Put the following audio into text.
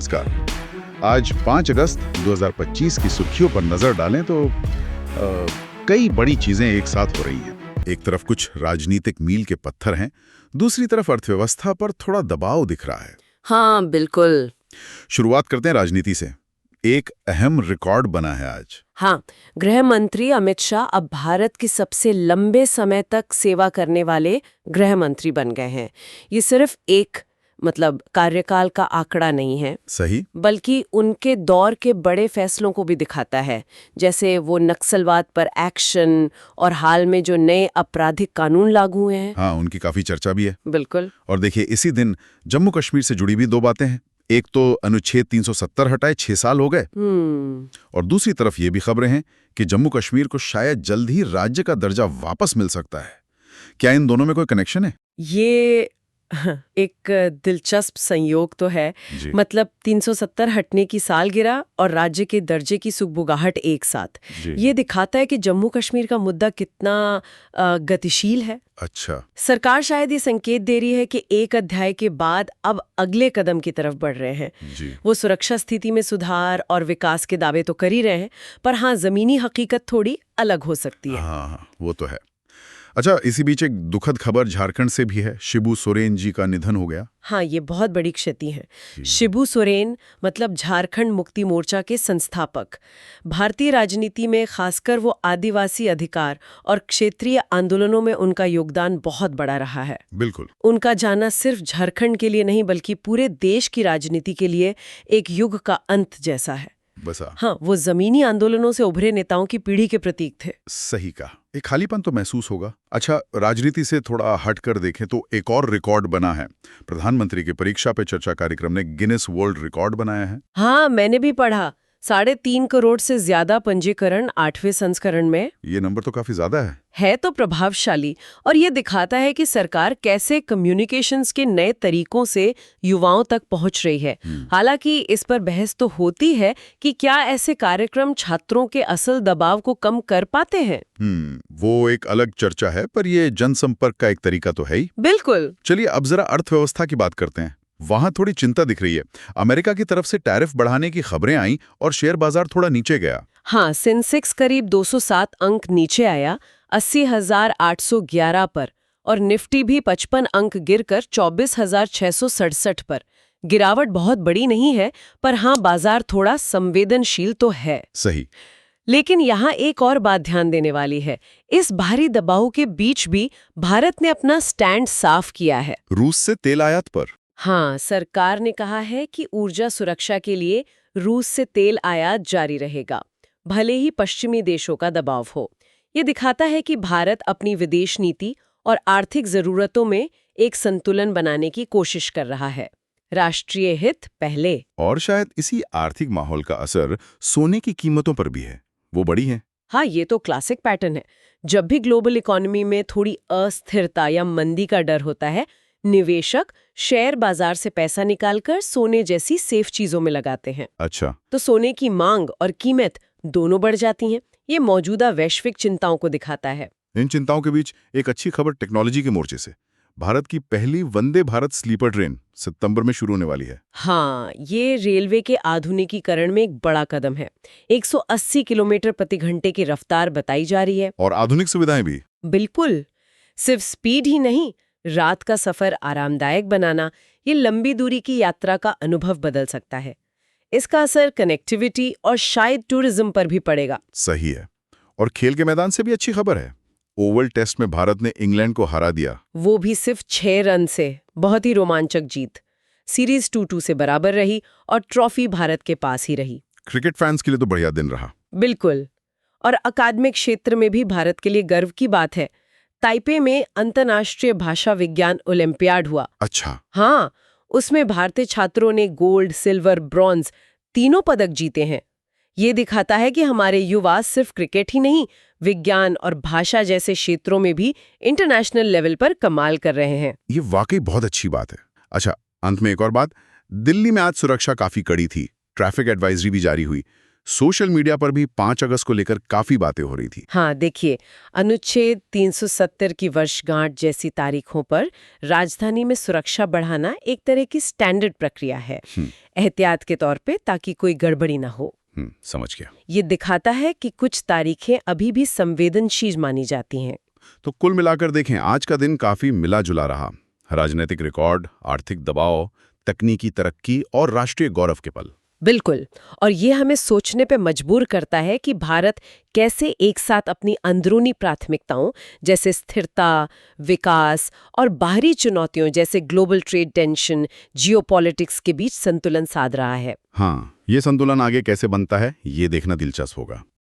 नमस्कार। आज 5 अगस्त 2025 की सुर्खियों पर नजर डालें तो कई बड़ी चीजें एक साथ हो रही हैं। एक तरफ कुछ राजनीतिक मील के पत्थर हैं, दूसरी तरफ अर्थव्यवस्था पर थोड़ा दबाव दिख रहा है। हाँ बिल्कुल। शुरुआत करते हैं राजनीति से। एक अहम रिकॉर्ड बना है आज। हाँ, गृह मंत्री अमित शाह अब भारत के सबसे लंबे समय तक सेवा करने वाले गृह मंत्री बन गए हैं। ये सिर्फ एक कार्यकाल का आंकड़ा नहीं है, सही। बल्कि उनके दौर के बड़े फैसलों को भी दिखाता है, जैसे वो नक्सलवाद पर एक्शन और हाल में जो नए आपराधिक कानून लागू हुए हैं। हाँ, उनकी काफी चर्चा भी है। बिल्कुल। और देखिए, इसी दिन जम्मू कश्मीर से जुड़ी भी दो बातें हैं। एक तो अनुच्छेद 370 हटाए 6 साल हो गए, और दूसरी तरफ ये भी खबरें हैं कि जम्मू कश्मीर को शायद जल्द ही राज्य का दर्जा वापस मिल सकता है। क्या इन दोनों में कोई कनेक्शन है? ये एक दिलचस्प संयोग तो है। 370 हटने की सालगिरह और राज्य के दर्जे की सुगबुगाहट एक साथ। ये दिखाता है कि जम्मू कश्मीर का मुद्दा कितना गतिशील है। अच्छा। सरकार शायद ये संकेत दे रही है कि एक अध्याय के बाद अब अगले कदम की तरफ बढ़ रहे हैं। वो सुरक्षा स्थिति में सुधार और विकास के दावे तो कर ही रहे हैं, पर हाँ, जमीनी हकीकत थोड़ी अलग हो सकती है। हाँ, वो तो है। अच्छा, इसी बीच एक दुखद खबर झारखंड से भी है। शिबू सोरेन जी का निधन हो गया। हाँ, ये बहुत बड़ी क्षति है। शिबू सोरेन झारखंड मुक्ति मोर्चा के संस्थापक। भारतीय राजनीति में खासकर वो आदिवासी अधिकार और क्षेत्रीय आंदोलनों में उनका योगदान बहुत बड़ा रहा है। बिल्कुल। उनका जाना सिर्फ झारखंड के लिए नहीं, बल्कि पूरे देश की राजनीति के लिए एक युग का अंत जैसा है। हाँ, वो जमीनी आंदोलनों से उभरे नेताओं की पीढ़ी के प्रतीक थे। सही कहा। एक खालीपन तो महसूस होगा। अच्छा, राजनीति से थोड़ा हटकर देखें तो एक और रिकॉर्ड बना है। प्रधानमंत्री की परीक्षा पे चर्चा कार्यक्रम ने गिनेस वर्ल्ड रिकॉर्ड बनाया है। हाँ, मैंने भी पढ़ा। 3.5 करोड़ से ज्यादा पंजीकरण 8वें संस्करण में। ये नंबर तो काफी ज्यादा है तो प्रभावशाली, और ये दिखाता है कि सरकार कैसे कम्युनिकेशंस के नए तरीकों से युवाओं तक पहुंच रही है। हालांकि इस पर बहस तो होती है कि क्या ऐसे कार्यक्रम छात्रों के असल दबाव को कम कर पाते हैं। वो एक अलग चर्चा है, पर ये जनसंपर्क का एक तरीका तो है ही। बिल्कुल। चलिए अब जरा अर्थव्यवस्था की बात करते हैं। वहां थोड़ी चिंता दिख रही है। अमेरिका की तरफ से टैरिफ बढ़ाने की खबरें आई और शेयर बाजार थोड़ा नीचे गया। हाँ, सेंसेक्स करीब 207 अंक नीचे आया, 80,811 पर, और निफ्टी भी 55 अंक गिरकर 24,667 पर। गिरावट बहुत बड़ी नहीं है, पर हाँ, बाजार थोड़ा संवेदनशील तो है। सही। लेकिन यहाँ एक और बात ध्यान देने वाली है। इस भारी दबाव के बीच भी भारत ने अपना स्टैंड साफ किया है। रूस से तेल आयात पर। हाँ, सरकार ने कहा है कि ऊर्जा सुरक्षा के लिए रूस से तेल आयात जारी रहेगा, भले ही पश्चिमी देशों का दबाव हो। ये दिखाता है कि भारत अपनी विदेश नीति और आर्थिक जरूरतों में एक संतुलन बनाने की कोशिश कर रहा है। राष्ट्रीय हित पहले। और शायद इसी आर्थिक माहौल का असर सोने की कीमतों पर भी है। वो बड़ी है। हाँ, ये तो क्लासिक पैटर्न है। जब भी ग्लोबल इकोनॉमी में थोड़ी अस्थिरता या मंदी का डर होता है, निवेशक शेयर बाजार से पैसा निकालकर सोने जैसी सेफ चीजों में लगाते हैं। अच्छा। तो सोने की मांग और कीमत दोनों बढ़ जाती हैं। ये मौजूदा वैश्विक चिंताओं को दिखाता है। इन चिंताओं के बीच एक अच्छी खबर टेक्नोलॉजी के मोर्चे से। भारत की पहली वंदे भारत स्लीपर ट्रेन सितंबर में शुरू होने वाली है। हाँ, ये रेलवे के आधुनिकीकरण में एक बड़ा कदम है। 180 किलोमीटर प्रति घंटे की रफ्तार बताई जा रही है। और आधुनिक सुविधाएं भी। बिल्कुल। सिर्फ स्पीड ही नहीं, रात का सफर आरामदायक बनाना, ये लंबी दूरी की यात्रा का अनुभव बदल सकता है। इसका असर कनेक्टिविटी और शायद टूरिज्म पर भी पड़ेगा। सही है। और खेल के मैदान से भी अच्छी खबर है। ओवल टेस्ट में भारत ने इंग्लैंड को हरा दिया, वो भी सिर्फ 6 रन से। बहुत ही रोमांचक जीत। सीरीज 2-2 से बराबर रही और ट्रॉफी भारत के पास ही रही। क्रिकेट फैंस के लिए तो बढ़िया दिन रहा। बिल्कुल। और अकादमिक क्षेत्र में भी भारत के लिए गर्व की बात है। ताइपे में अंतर्राष्ट्रीय भाषा विज्ञान ओलंपियाड हुआ। अच्छा। हाँ, उसमें भारतीय छात्रों ने गोल्ड, सिल्वर, ब्रॉन्ज तीनों पदक जीते हैं। ये दिखाता है कि हमारे युवा सिर्फ क्रिकेट ही नहीं, विज्ञान और भाषा जैसे क्षेत्रों में भी इंटरनेशनल लेवल पर कमाल कर रहे हैं। ये वाकई बहुत अच्छी बात है। अच्छा, अंत में एक और बात। दिल्ली में आज सुरक्षा काफी कड़ी थी। ट्रैफिक एडवाइजरी भी जारी हुई। सोशल मीडिया पर भी 5 अगस्त को लेकर काफी बातें हो रही थी। हाँ, देखिए, अनुच्छेद 370 की वर्षगांठ जैसी तारीखों पर राजधानी में सुरक्षा बढ़ाना एक तरह की स्टैंडर्ड प्रक्रिया है, एहतियात के तौर पे, ताकि कोई गड़बड़ी ना हो। समझ गया। ये दिखाता है कि कुछ तारीखें अभी भी संवेदनशील मानी जाती हैं। तो कुल मिलाकर देखें, आज का दिन काफी मिला जुला रहा। राजनीतिक रिकॉर्ड, आर्थिक दबाव, तकनीकी तरक्की और राष्ट्रीय गौरव के पल। बिल्कुल, और ये हमें सोचने पे मजबूर करता है कि भारत कैसे एक साथ अपनी अंदरूनी प्राथमिकताओं जैसे स्थिरता, विकास और बाहरी चुनौतियों जैसे ग्लोबल ट्रेड टेंशन, जियोपॉलिटिक्स के बीच संतुलन साध रहा है। हाँ, ये संतुलन आगे कैसे बनता है, ये देखना दिलचस्प होगा।